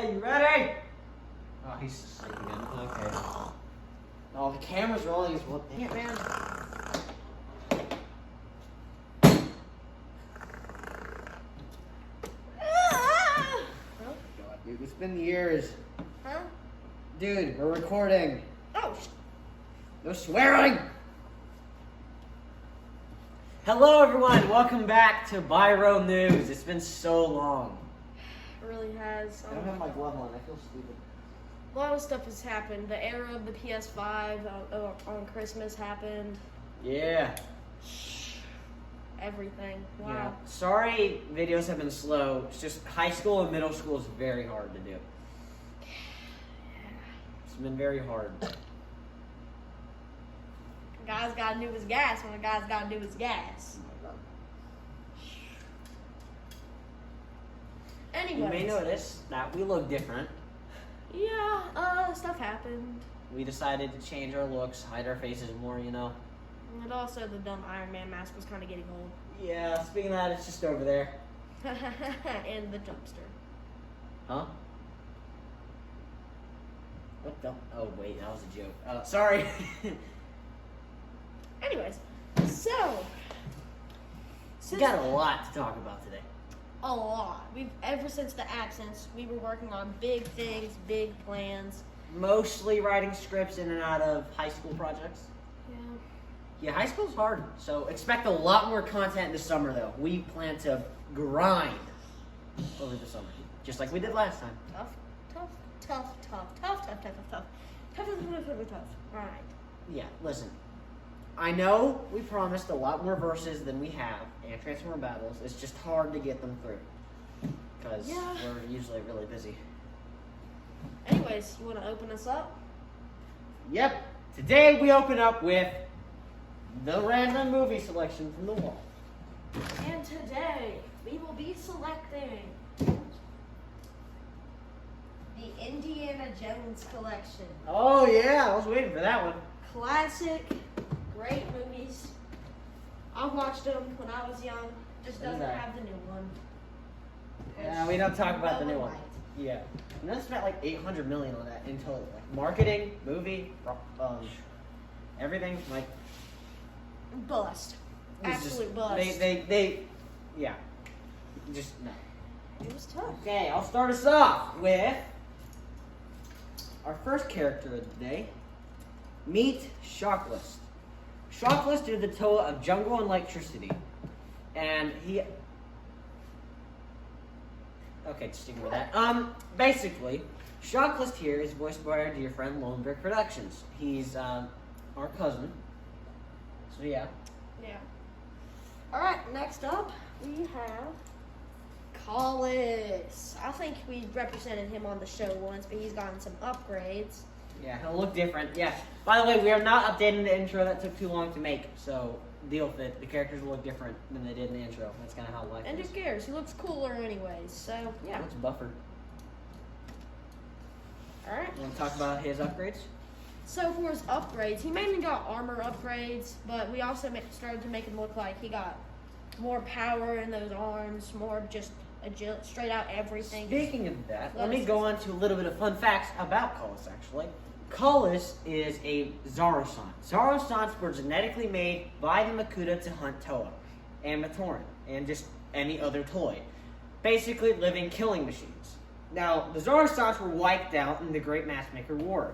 Rolling. Ready? Oh, he's asleep again. Okay. Oh, the camera's rolling as well. Dang it, man. Oh, God, dude. It's been years. Huh? Dude, we're recording. Oh. No swearing. Hello, everyone. Welcome back to BioroNews. It's been so long. It really has. I don't have my glove on. I feel stupid. A lot of stuff has happened. The era of the PS5 on Christmas happened. Yeah. Everything. Wow. Yeah. Sorry, videos have been slow. It's just high school and middle school is very hard to do. It's been very hard. A guy's got to do his gas when a guy's got to do his gas. Anyways. You may notice that we look different. Yeah, stuff happened. We decided to change our looks, hide our faces more, you know. And also the dumb Iron Man mask was kind of getting old. Yeah, speaking of that, it's just over there. And the dumpster. Huh? What the? Oh, wait, that was a joke. Sorry. Anyways, so. We got a lot to talk about today. A lot. Ever since the absence, we were working on big things, big plans. Mostly writing scripts in and out of high school projects. Yeah. Yeah, high school's hard, so expect a lot more content this summer, though. We plan to grind over the summer, just like we did last time. Tough. Right. Yeah, listen. I know we promised a lot more verses than we have, and Transformer battles. It's just hard to get them through, because we're usually really busy. Anyways, you want to open us up? Yep. Today we open up with the random movie selection from the wall. And today, we will be selecting the Indiana Jones collection. Oh yeah, I was waiting for that one. Classic, great movies. I watched them when I was young. Just doesn't have the new one. Yeah, we don't talk about the new one. Yeah, and they spent like $800 million on that in total, like marketing, movie, everything. Like bust, absolute just, bust. They, yeah, just no. It was tough. Okay, I'll start us off with our first character of the day. Meet Shocklist. Shocklist is the Toa of jungle and electricity, and he. Okay, just ignore that. Basically, Shocklist here is voiced by our dear friend Lone Brick Productions. He's our cousin. So yeah. Yeah. All right. Next up, we have Collis. I think we represented him on the show once, but he's gotten some upgrades. Yeah, he'll look different. Yeah. By the way, we are not updating the intro. That took too long to make, so deal with it. The characters will look different than they did in the intro. That's kind of how life is. And who cares? He looks cooler anyways, so yeah. He looks buffered. All right. You want to talk about his upgrades? So for his upgrades, he mainly got armor upgrades, but we also started to make him look like he got more power in those arms, more just agility, straight out everything. Speaking of that, let me go on to a little bit of fun facts about Collis, actually. Collis is a Zarosant. Zarosants were genetically made by the Makuta to hunt Toa and Matoran and just any other toy. Basically, living killing machines. Now, the Zarosants were wiped out in the Great Matchmaker War.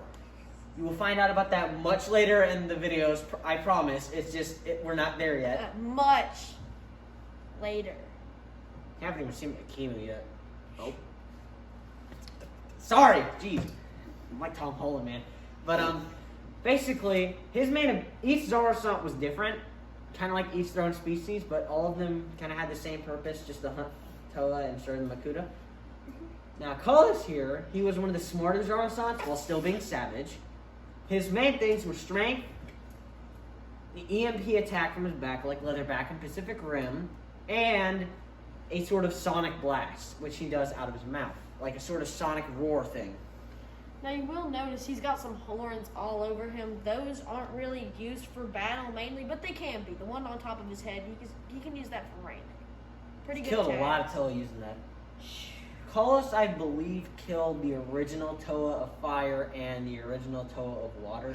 You will find out about that much later in the videos, I promise. It's just, we're not there yet. Much later. Haven't even seen Akimu yet. Oh. Sorry, jeez. I'm like Tom Holland, man. But basically, each Zarosant was different, kind of like each their own species, but all of them kind of had the same purpose, just to hunt Toa and certain Makuta. Now, Collis here, he was one of the smarter Zarosants while still being savage. His main things were strength, the EMP attack from his back, like Leatherback and Pacific Rim, and a sort of sonic blast, which he does out of his mouth, like a sort of sonic roar thing. Now you will notice he's got some horns all over him. Those aren't really used for battle mainly, but they can be. The one on top of his head, he can use that for rain. Pretty good. Killed a lot of Toa using that. Colossus, I believe, killed the original Toa of Fire and the original Toa of Water.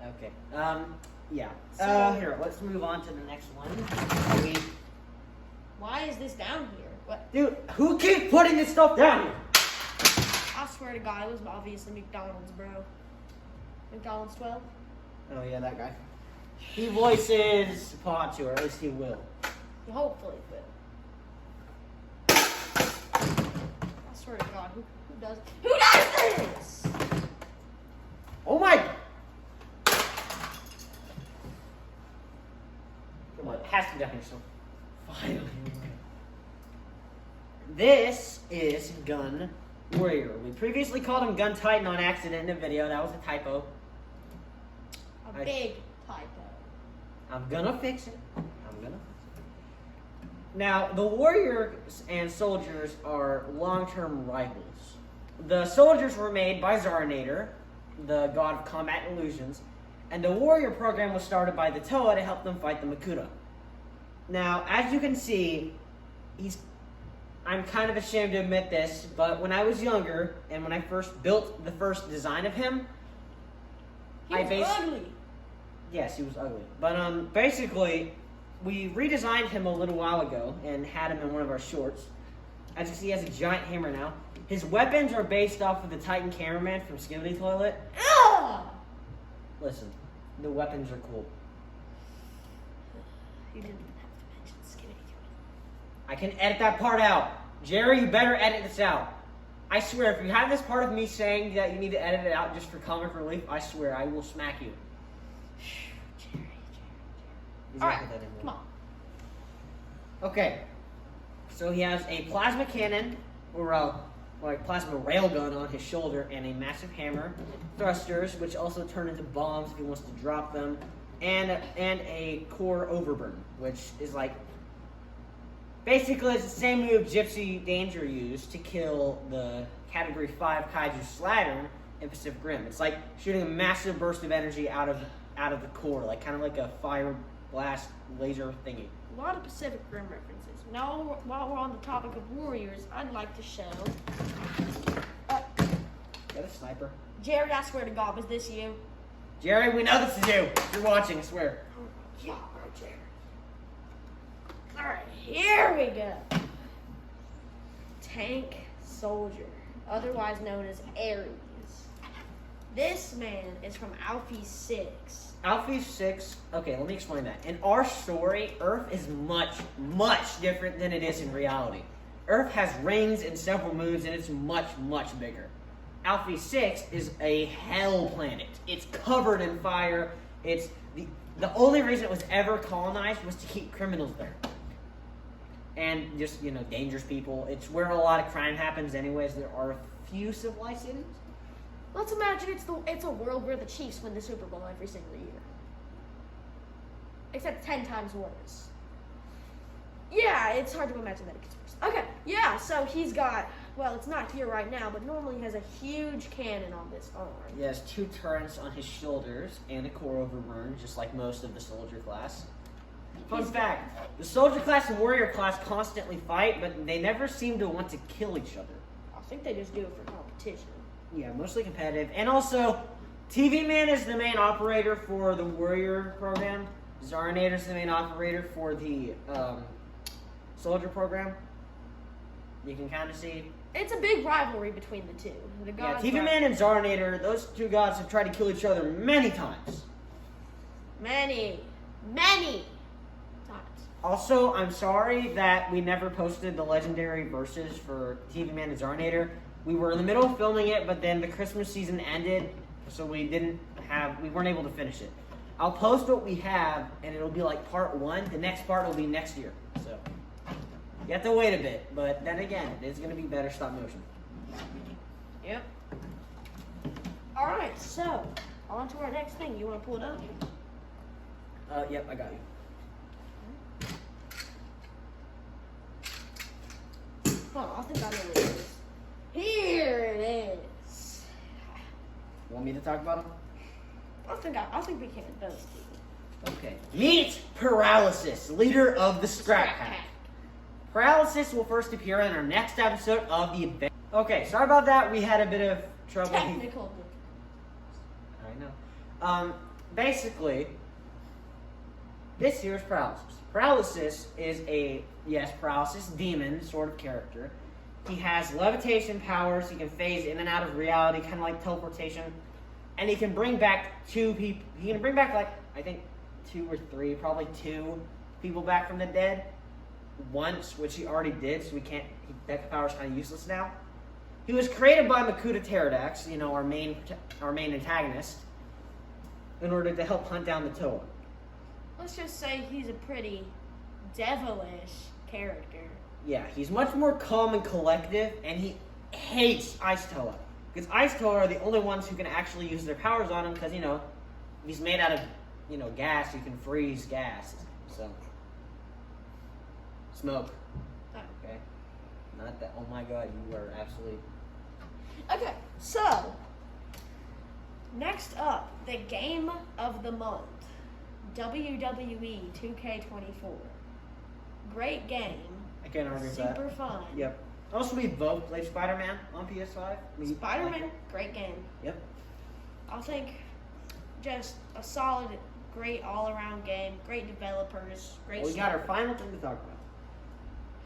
Okay. Yeah. So- Here, let's move on to the next one. Why is this down here? What? Dude, who keeps putting this stuff down here? I swear to God, it was obviously McDonald's, bro. McDonald's 12? Oh, yeah, that guy. He voices Patu, or at least he will. Hopefully, but. I swear to God, who does this? Oh my! Come on, it has to be down here, so. Finally. This is Gun Warrior. We previously called him Gun Titan on accident in a video. That was a typo. A big typo. I'm gonna fix it. Now, the warriors and soldiers are long-term rivals. The soldiers were made by Zarnator, the god of combat and illusions, and the warrior program was started by the Toa to help them fight the Makuta. Now, as you can see, I'm kind of ashamed to admit this, but when I was younger, and when I first built the first design of him, He was ugly. Yes, he was ugly. But basically, we redesigned him a little while ago and had him in one of our shorts. As you see, he has a giant hammer now. His weapons are based off of the Titan cameraman from Skibidi Toilet. Ugh! Listen, the weapons are cool. You didn't even have to mention Skibidi Toilet. I can edit that part out. Jerry, you better edit this out. I swear, if you have this part of me saying that you need to edit it out just for comic relief, I swear I will smack you. Jerry. He's All not right, put that in there. come on. Okay, so he has a plasma cannon, or like plasma railgun on his shoulder, and a massive hammer, thrusters, which also turn into bombs if he wants to drop them, and a core overburn, which is like basically it's the same move Gypsy Danger used to kill the Category 5 Kaiju Slattern in Pacific Rim. It's like shooting a massive burst of energy out of the core, like kind of like a fire blast laser thingy. A lot of Pacific Rim references. Now, while we're on the topic of warriors, I'd like to show. Got a sniper. Jerry, I swear to God, was this you? Jerry, we know this is you. You're watching, I swear. Yeah, right, Jerry. Alright, here we go. Tank Soldier, otherwise known as Ares. This man is from Alfie 6. Alfie 6, okay, let me explain that. In our story, Earth is much, much different than it is in reality. Earth has rings and several moons, and it's much, much bigger. Alfie 6 is a hell planet. It's covered in fire. It's the only reason it was ever colonized was to keep criminals there. And just, dangerous people. It's where a lot of crime happens anyways. There are a few civilized cities. Let's imagine it's a world where the Chiefs win the Super Bowl every single year. Except 10 times worse. Yeah, it's hard to imagine that it gets worse. Okay, yeah, so he's got, well, it's not here right now, but normally he has a huge cannon on this arm. He has 2 turrets on his shoulders and a core overburn, just like most of the soldier class. Fun fact, the soldier class and warrior class constantly fight, but they never seem to want to kill each other. I think they just do it for competition. Yeah, mostly competitive. And also, TV Man is the main operator for the warrior program. Zarnator is the main operator for the soldier program. You can kind of see. It's a big rivalry between the two. The gods TV Man and Zarnator, those 2 gods have tried to kill each other many times. Many times. Also, I'm sorry that we never posted the legendary verses for TV Man and Zarnator. We were in the middle of filming it, but then the Christmas season ended, so we weren't able to finish it. I'll post what we have, and it'll be like part 1. The next part will be next year. So you have to wait a bit, but then again, it is going to be better stop motion. Yep. All right, so on to our next thing. You want to pull it up? Yep, I got you. Hold on, I think I know what it is. Here it is. Want me to talk about them? I think we can. Those two. Okay. Meet Paralysis, leader of the Scrap Pack. Paralysis will first appear in our next episode of the event. Okay, sorry about that. We had a bit of trouble. Technical. I know. Basically, this here is Paralysis. Paralysis is Paralysis demon sort of character. He has levitation powers. He can phase in and out of reality, kind of like teleportation, and he can bring back 2 people. He can bring back I think 2 or 3, probably 2 people back from the dead once, which he already did. So that power is kind of useless now. He was created by Makuta Pterodax, our main antagonist, in order to help hunt down the Toa. Let's just say he's a pretty devilish character. Yeah, he's much more calm and collective, and he hates Ice Toa. Because Ice Toa are the only ones who can actually use their powers on him, because, he's made out of, gas. You can freeze gas. So, smoke. Oh. Okay? Not that, oh my god, you are absolutely... Okay, so, next up, the game of the month. WWE 2K24. Great game. I can't argue with that. Super fun. Yep. Also, we both played Spider-Man on PS5. Spider-Man, great game. Yep. I think just a solid, great all-around game. Great developers. Great. Well, we got our final thing to talk about.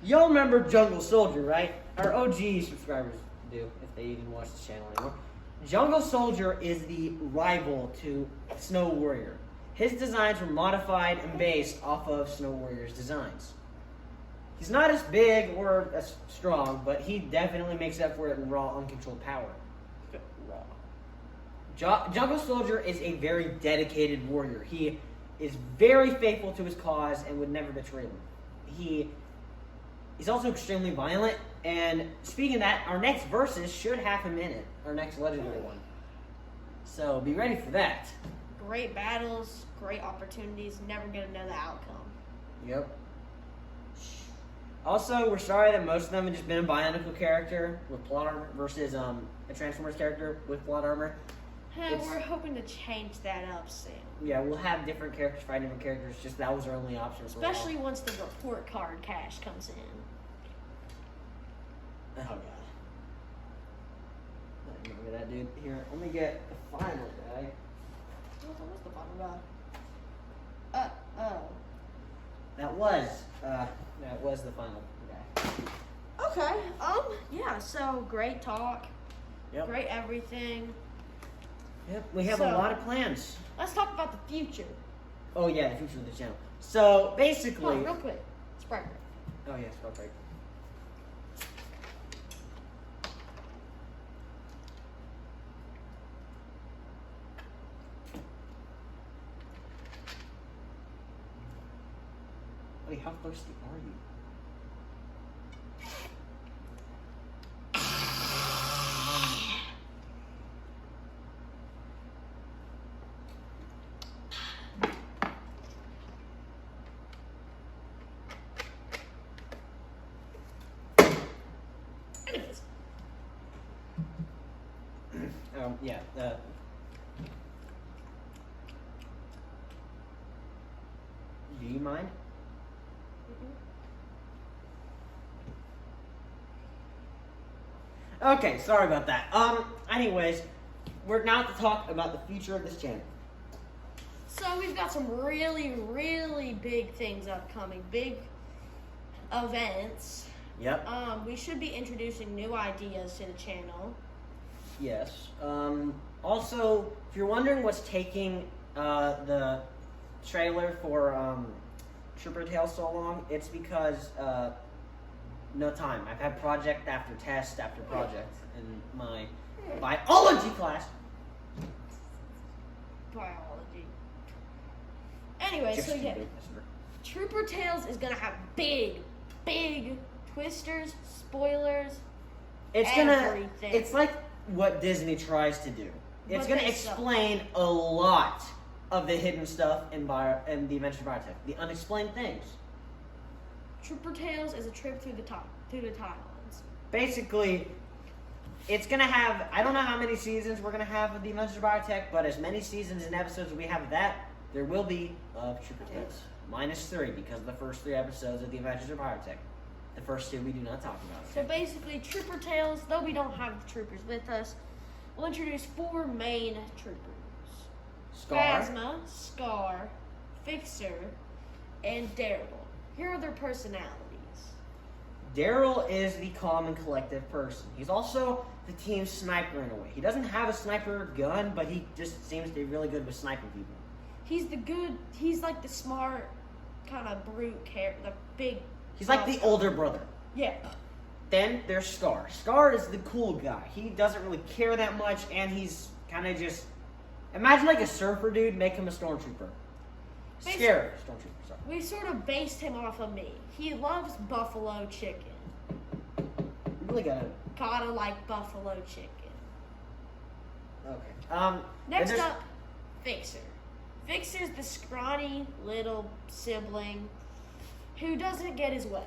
Y'all remember Jungle Soldier, right? Our OG subscribers do, if they even watch the channel anymore. Jungle Soldier is the rival to Snow Warrior. His designs were modified and based off of Snow Warrior's designs. He's not as big or as strong, but he definitely makes up for it in raw, uncontrolled power. Jungle Soldier is a very dedicated warrior. He is very faithful to his cause and would never betray them. He's also extremely violent, and speaking of that, our next versus should have him in it, our next legendary one. So be ready for that. Great battles, great opportunities, never gonna know the outcome. Yep. Also, we're sorry that most of them have just been a Bionicle character with plot armor versus a Transformers character with plot armor. We're hoping to change that up soon. Yeah, we'll have different characters fighting different characters, just that was our only option. Especially once the report card cash comes in. Oh god. Remember that dude here. Let me get the final guy. What's the final guy? That was the final guy. Okay. Yeah, so great talk. Yep. Great everything. Yep, we have a lot of plans. Let's talk about the future. Oh yeah, the future of the channel. So basically, Come on, real quick. Sprite break. Oh yeah, Sprite break. Wait, how thirsty are you? Anyways. Yeah. Do you mind? Okay, sorry about that. Anyways, we're now to talk about the future of this channel. So we've got some really, really big things upcoming. Big events. Yep. We should be introducing new ideas to the channel. Yes. Also, if you're wondering what's taking the trailer for Trooper Tales so long, it's because no time. I've had project after test after project in my biology class. Biology. Anyway, Just so yeah, kidding. Trooper Tales is gonna have big twisters, spoilers. Everything. It's like what Disney tries to do. It's But gonna they explain a lot of the hidden stuff in the Adventures of Biotech, the unexplained things. Trooper Tales is a trip through the timelines. Basically, it's gonna have, I don't know how many seasons we're gonna have of the Adventures of Biotech, but as many seasons and episodes as we have of that, there will be of Trooper Tales. -3 because of the first 3 episodes of the Adventures of Biotech. The first two we do not talk about. So basically, Trooper Tales, though we don't have the troopers with us, we'll introduce 4 main troopers. Scar. Phasma, Scar, Fixer, and Daryl. Here are their personalities. Daryl is the calm and collective person. He's also the team's sniper in a way. He doesn't have a sniper gun, but he just seems to be really good with sniping people. He's like the smart, kind of brute character, the big. He's like the older brother. Yeah. Then there's Scar. Scar is the cool guy. He doesn't really care that much, and he's kind of just... Imagine like a surfer dude, make him a stormtrooper. Scary stormtrooper, sorry. We sort of based him off of me. He loves buffalo chicken. You really gotta like buffalo chicken. Okay. Next up, Fixer. Fixer's the scrawny little sibling who doesn't get his way.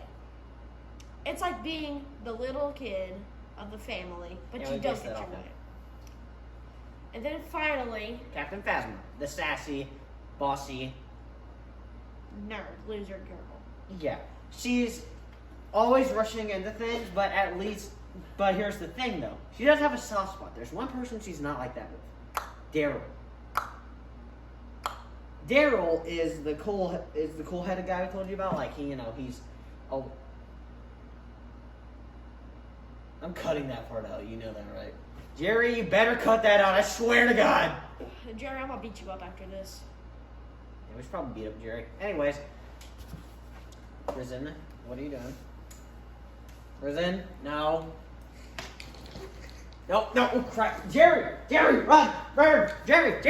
It's like being the little kid of the family, but you don't get your way. And then finally, Captain Phasma, the sassy, bossy nerd, loser girl. Yeah. She's always rushing into things, but here's the thing though. She does have a soft spot. There's one person she's not like that with. Daryl. Daryl is the cool-headed guy I told you about. Like he's I'm cutting that part out, you know that, right? Jerry, you better cut that out, I swear to God. Jerry, I'm gonna beat you up after this. Yeah, we should probably beat up Jerry. Anyways. Risen, what are you doing? Risen, no. No, oh crap. Jerry, run! Jerry!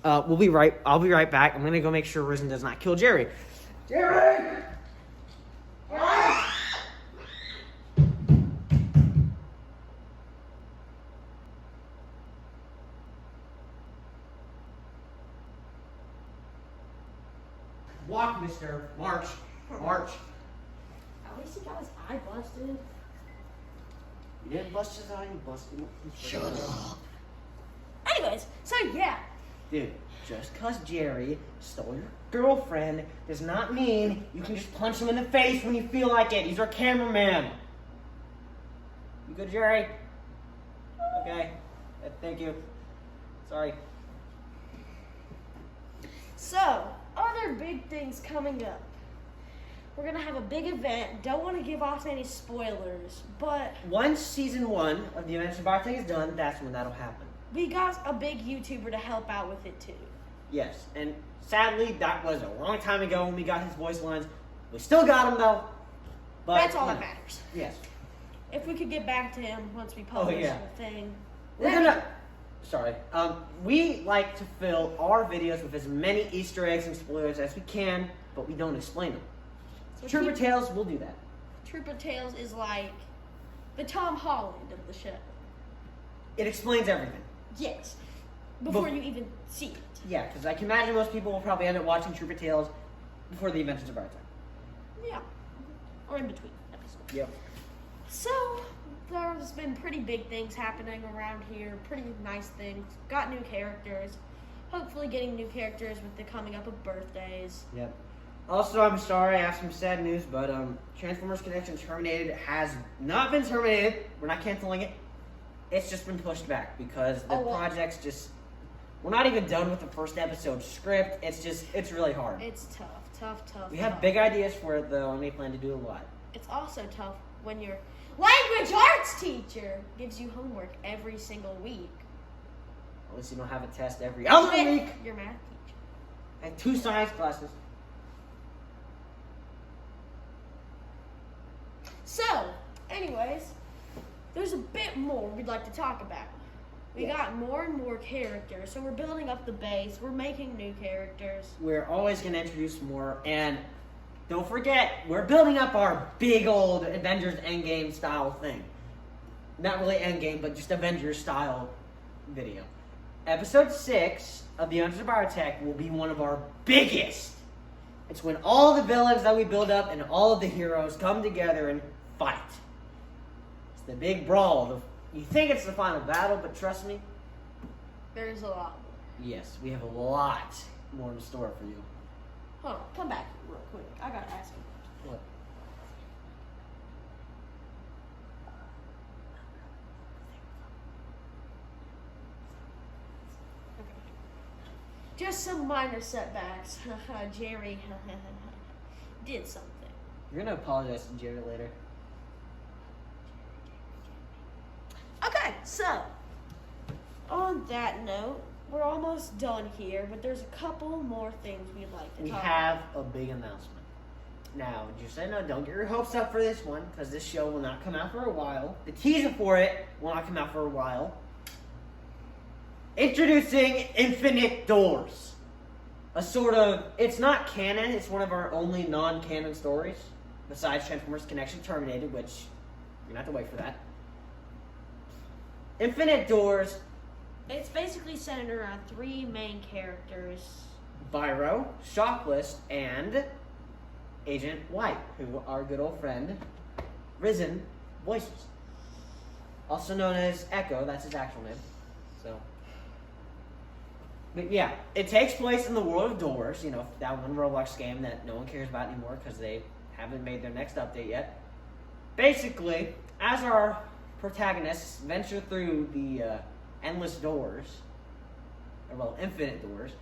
I'll be right back. I'm gonna go make sure Risen does not kill Jerry. Jerry! Walk, mister. March. At least he got his eye busted. You didn't bust his eye, you busted him. Shut up. Anyways, so yeah. Dude, just cause Jerry stole your girlfriend does not mean you can just punch him in the face when you feel like it. He's our cameraman. You good, Jerry? Okay. Thank you. Sorry. So, other big things coming up. We're gonna have a big event. Don't want to give off any spoilers, but once season 1 of the Adventure Bartang is done, that's when that'll happen. We got a big YouTuber to help out with it too. Yes, and sadly, that was a long time ago when we got his voice lines. We still got him though. But that's all that matters. Yes. If we could get back to him once we publish the thing. We like to fill our videos with as many Easter eggs and spoilers as we can, but we don't explain them. So Trooper Tales will do that. Trooper Tales is like the Tom Holland of the show. It explains everything. Yes. Before you even see it. Yeah, because I can imagine most people will probably end up watching Trooper Tales before the Adventures of Our Time. Yeah. Or in between episodes. Yep. So, there's been pretty big things happening around here. Pretty nice things. Got new characters. Hopefully getting new characters with the coming up of birthdays. Yep. Also, I'm sorry, I have some sad news, but Transformers Connection Terminated has not been terminated. We're not canceling it. It's just been pushed back because the project's just... We're not even done with the first episode script. It's really hard. It's tough. We have big ideas for it, though, and we plan to do a lot. It's also tough when your language arts teacher gives you homework every single week. At least you don't have a test every other week. Your math teacher. I have 2 science classes. So, anyways, there's a bit more we'd like to talk about. We got more and more characters, so we're building up the base. We're making new characters. We're always going to introduce more, and don't forget, we're building up our big old Avengers Endgame style thing. Not really Endgame, but just Avengers style video. Episode 6 of the Adventures of Biotech will be one of our biggest. It's when all the villains that we build up and all of the heroes come together and fight. It's the big brawl. You think it's the final battle, but trust me. There's a lot more. Yes, we have a lot more in store for you. Hold on, come back real quick. I gotta ask you. What? Just some minor setbacks. Jerry did something. You're gonna apologize to Jerry later. Okay, so on that note, we're almost done here, but there's a couple more things we'd like to We talk have a big announcement. Now, just so you know, don't get your hopes up for this one, because this show will not come out for a while. The teaser for it will not come out for a while. Introducing Infinite Doors. A sort of, it's not canon, it's one of our only non-canon stories, besides Transformers Connection Terminated, which you're gonna have to wait for that. Infinite Doors, It's basically centered around three main characters. Biro, Shocklist, and Agent White, who our good old friend Risen voices. Also known as Echo, that's his actual name. So, but yeah, it takes place in the world of Doors, you know, that one Roblox game that no one cares about anymore because they haven't made their next update yet. Basically, as our protagonists venture through the endless doors, or well, infinite doors,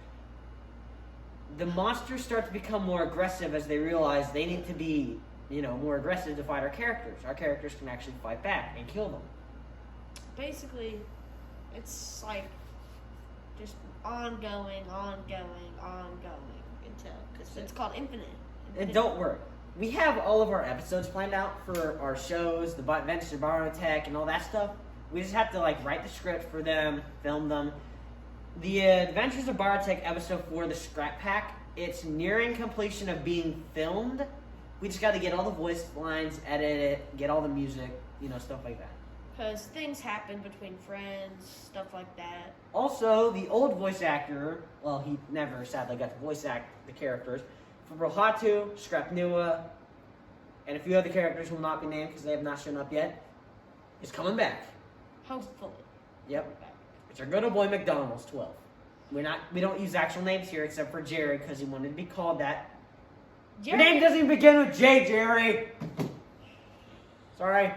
the monsters start to become more aggressive as they realize they need to be, you know, more aggressive to fight our characters. Our characters can actually fight back and kill them. Basically, it's like just ongoing until because it's called Infinite. And don't worry, we have all of our episodes planned out for our shows, the Adventures of BioroTech and all that stuff. We just have to like write the script for them, film them. The Adventures of BioroTech episode 4, the Scrap Pack, it's nearing completion of being filmed. We just got to get all the voice lines, edit it, get all the music, you know, stuff like that. Because things happen between friends, stuff like that. Also, the old voice actor, well, he never sadly got to voice act the characters, for Rohatu, Scrapnua, and a few other characters who will not be named because they have not shown up yet, is coming back. Hopefully. Yep. It's our good old boy McDonald's 12. We don't use actual names here except for Jerry because he wanted to be called that. Your name doesn't even begin with J, Jerry. Sorry.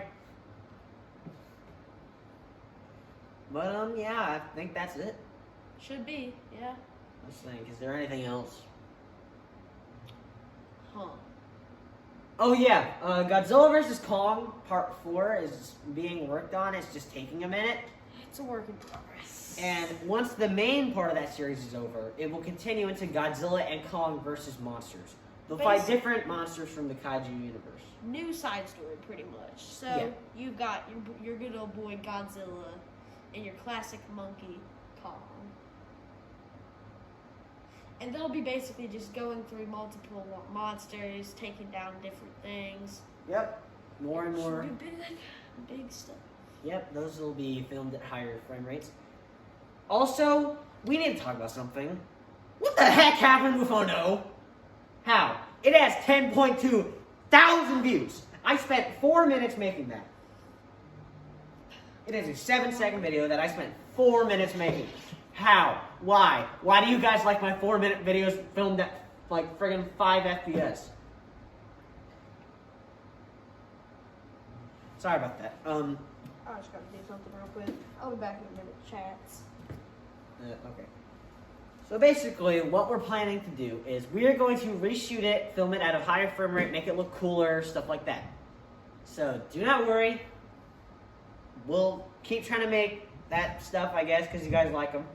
But yeah, I think that's it. Should be, yeah. Let's think. Is there anything else? Huh. Oh yeah, Godzilla vs. Kong Part 4 is being worked on. It's just taking a minute. It's a work in progress. And once the main part of that series is over, it will continue into Godzilla and Kong versus monsters. They'll fight different monsters from the Kaiju universe. New side story, pretty much. So, Yeah. you've got your good old boy Godzilla and your classic monkey Kong. And they'll be basically just going through multiple monsters, taking down different things. Yep. More and more. Big stuff. Yep, those will be filmed at higher frame rates. Also, we need to talk about something. What the heck happened with Ono? How? It has 10.2 thousand views. I spent 4 minutes making that. It is a 7-second video that I spent 4 minutes making. How? Why? Why do you guys like my 4-minute videos filmed at like friggin' 5 FPS? Sorry about that. I just gotta do something real quick. I'll be back in a minute, chats. Okay. So basically, what we're planning to do is we are going to reshoot it, film it at a higher frame rate, make it look cooler, stuff like that. So do not worry. We'll keep trying to make that stuff, I guess, because you guys like them.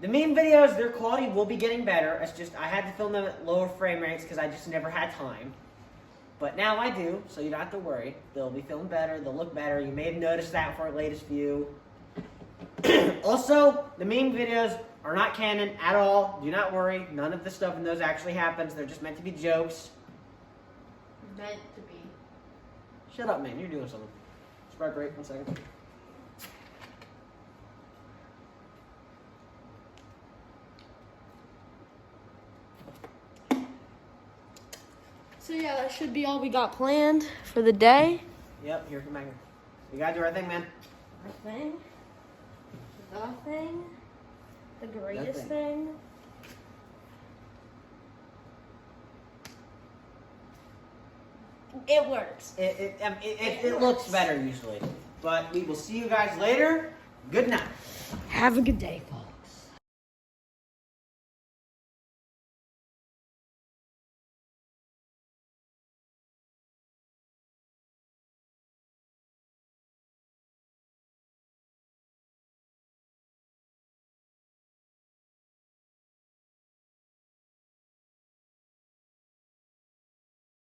The meme videos, their quality will be getting better. It's just I had to film them at lower frame rates because I just never had time. But now I do, so you don't have to worry. They'll be filmed better. They'll look better. You may have noticed that for our latest view. Also, the meme videos are not canon at all. Do not worry. None of the stuff in those actually happens. They're just meant to be jokes. Meant to be. Shut up, man. You're doing something. Spark rate. 1 second. So yeah, that should be all we got planned for the day. Yep, here, come back here. We gotta do our thing, man. Our thing. The thing. The greatest thing. It works. It looks better usually. But we will see you guys later. Good night. Have a good day, folks.